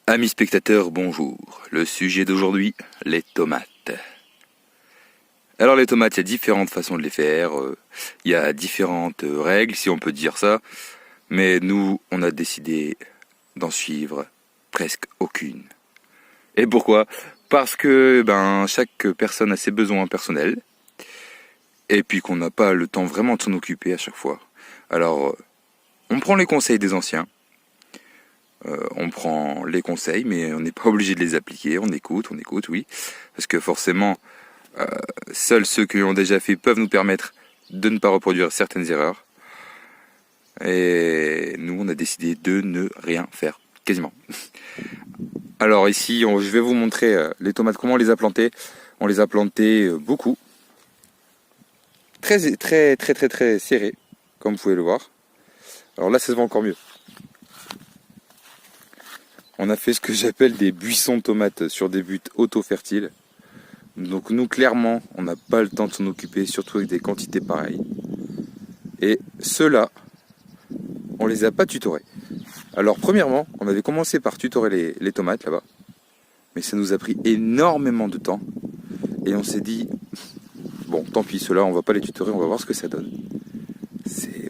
Amis spectateurs, bonjour. Le sujet d'aujourd'hui, les tomates. Alors les tomates, il y a différentes façons de les faire, il y a différentes règles, si on peut dire ça, mais nous, on a décidé d'en suivre presque aucune. Et pourquoi? Parce que chaque personne a ses besoins personnels, et puis qu'on n'a pas le temps vraiment de s'en occuper à chaque fois. Alors, on prend les conseils des anciens, on prend les conseils, mais on n'est pas obligé de les appliquer, on écoute, oui, parce que forcément, seuls ceux qui l'ont déjà fait peuvent nous permettre de ne pas reproduire certaines erreurs. Et nous, on a décidé de ne rien faire, quasiment. Alors ici, je vais vous montrer les tomates, comment on les a plantées. On les a plantées beaucoup, très serrées, comme vous pouvez le voir. Alors là, ça se voit encore mieux. On a fait ce que j'appelle des buissons de tomates sur des buttes auto-fertiles. Donc nous, clairement, on n'a pas le temps de s'en occuper, surtout avec des quantités pareilles. Et ceux-là, on les a pas tutorés. Alors premièrement, on avait commencé par tutorer les tomates là-bas. Mais ça nous a pris énormément de temps. Et on s'est dit, bon, tant pis, ceux-là, on va pas les tutorer, on va voir ce que ça donne.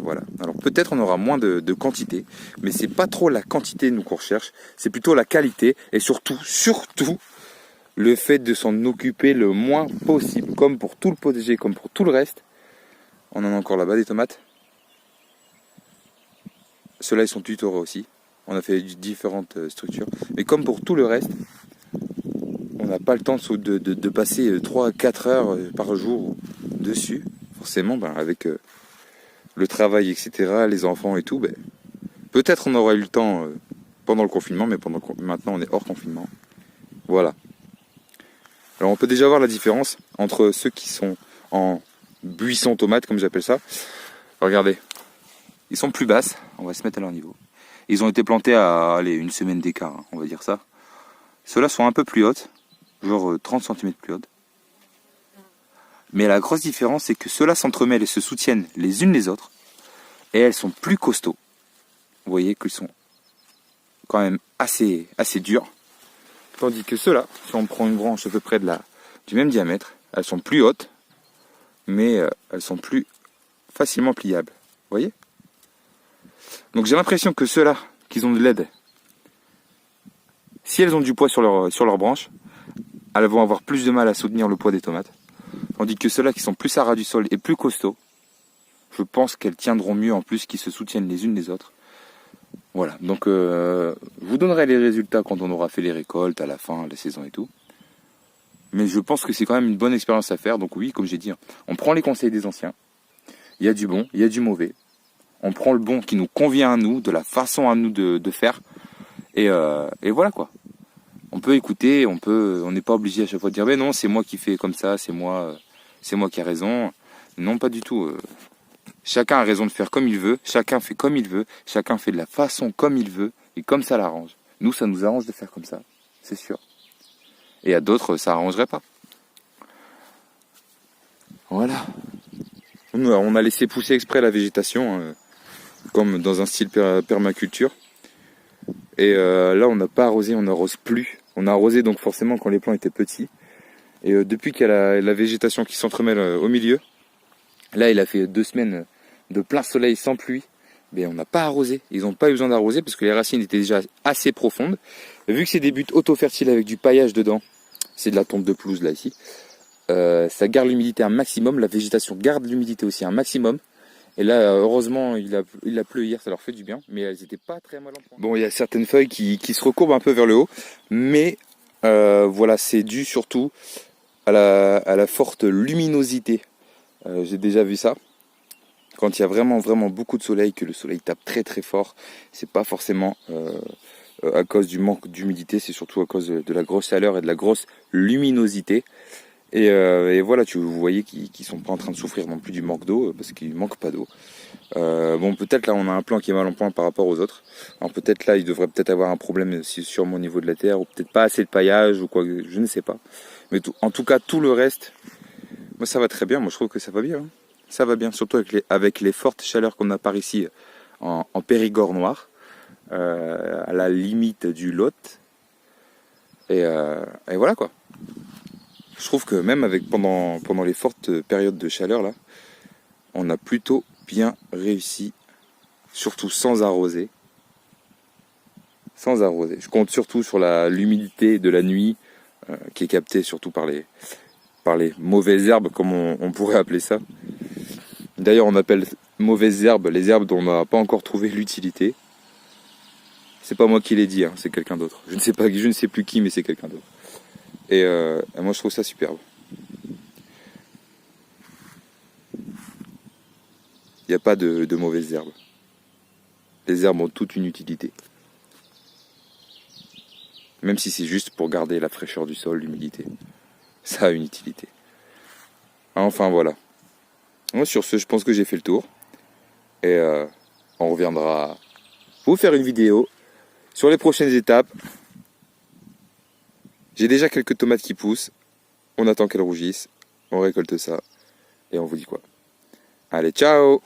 Voilà. Alors peut-être on aura moins de quantité, mais c'est pas trop la quantité nous qu'on recherche, c'est plutôt la qualité et surtout le fait de s'en occuper le moins possible, comme pour tout le potager, comme pour tout le reste. On en a encore là-bas des tomates. Ceux-là ils sont tutorés aussi. On a fait différentes structures, mais comme pour tout le reste, on n'a pas le temps de passer 3 à 4 heures par jour dessus. Forcément, avec le travail, etc., les enfants et tout, peut-être on aurait eu le temps pendant le confinement, mais maintenant on est hors confinement. Voilà. Alors on peut déjà voir la différence entre ceux qui sont en buisson tomate, comme j'appelle ça. Regardez, ils sont plus basses, on va se mettre à leur niveau. Ils ont été plantés à une semaine d'écart, on va dire ça. Ceux-là sont un peu plus hautes, genre 30 cm plus hautes. Mais la grosse différence, c'est que ceux-là s'entremêlent et se soutiennent les unes les autres. Et elles sont plus costauds. Vous voyez qu'ils sont quand même assez durs. Tandis que ceux-là, si on prend une branche à peu près du même diamètre, elles sont plus hautes, mais elles sont plus facilement pliables. Vous voyez? Donc j'ai l'impression que ceux-là, qui ont de l'aide, si elles ont du poids sur leur branche, elles vont avoir plus de mal à soutenir le poids des tomates. Tandis que ceux-là qui sont plus à ras du sol et plus costauds, je pense qu'elles tiendront mieux en plus, qu'ils se soutiennent les unes les autres. Voilà, donc je vous donnerai les résultats quand on aura fait les récoltes, à la fin, la saison et tout. Mais je pense que c'est quand même une bonne expérience à faire. Donc oui, comme j'ai dit, on prend les conseils des anciens. Il y a du bon, il y a du mauvais. On prend le bon qui nous convient à nous, de la façon à nous de faire. Et voilà quoi. On peut écouter, on n'est pas obligé à chaque fois de dire mais non, c'est moi qui fais comme ça, c'est moi qui ai raison. Non, pas du tout. Chacun a raison de faire comme il veut, chacun fait comme il veut, chacun fait de la façon comme il veut et comme ça l'arrange. Nous, ça nous arrange de faire comme ça, c'est sûr. Et à d'autres, ça arrangerait pas. Voilà. On a laissé pousser exprès la végétation, comme dans un style permaculture. Et là, on n'a pas arrosé, on n'arrose plus. On a arrosé donc forcément quand les plants étaient petits. Et depuis qu'il y a la végétation qui s'entremêle au milieu, là, il a fait 2 semaines de plein soleil sans pluie. Mais on n'a pas arrosé. Ils n'ont pas eu besoin d'arroser parce que les racines étaient déjà assez profondes. Vu que c'est des buttes auto-fertiles avec du paillage dedans, c'est de la tonte de pelouse là ici, ça garde l'humidité un maximum. La végétation garde l'humidité aussi un maximum. Et là, heureusement, il a plu hier, ça leur fait du bien. Mais elles n'étaient pas très mal en point. Bon, il y a certaines feuilles qui se recourbent un peu vers le haut. Mais voilà, c'est dû surtout à la forte luminosité. J'ai déjà vu ça. Quand il y a vraiment beaucoup de soleil, que le soleil tape très fort, c'est pas forcément à cause du manque d'humidité, c'est surtout à cause de la grosse chaleur et de la grosse luminosité. Et voilà, vous voyez qu'ils sont pas en train de souffrir non plus du manque d'eau, parce qu'il manque pas d'eau. Bon, peut-être là on a un plan qui est mal en point par rapport aux autres. Alors peut-être là il devrait peut-être avoir un problème sûrement au niveau de la terre, ou peut-être pas assez de paillage, ou quoi, je ne sais pas. Mais en tout cas, tout le reste, moi ça va très bien, moi je trouve que ça va bien. Ça va bien, surtout avec les fortes chaleurs qu'on a par ici en Périgord noir, à la limite du Lot. Et voilà quoi. Je trouve que même pendant les fortes périodes de chaleur là, on a plutôt bien réussi, surtout sans arroser. Sans arroser. Je compte surtout sur l'humidité de la nuit, qui est captée surtout par les mauvaises herbes, comme on pourrait appeler ça. D'ailleurs, on appelle mauvaises herbes les herbes dont on n'a pas encore trouvé l'utilité. C'est pas moi qui l'ai dit, hein, c'est quelqu'un d'autre. Je ne sais plus qui, mais c'est quelqu'un d'autre. Et moi, je trouve ça superbe. Il n'y a pas de mauvaises herbes. Les herbes ont toute une utilité. Même si c'est juste pour garder la fraîcheur du sol, l'humidité. Ça a une utilité. Enfin, voilà. Moi, sur ce, je pense que j'ai fait le tour. Et on reviendra vous faire une vidéo sur les prochaines étapes. J'ai déjà quelques tomates qui poussent. On attend qu'elles rougissent. On récolte ça. Et on vous dit quoi? Allez, ciao!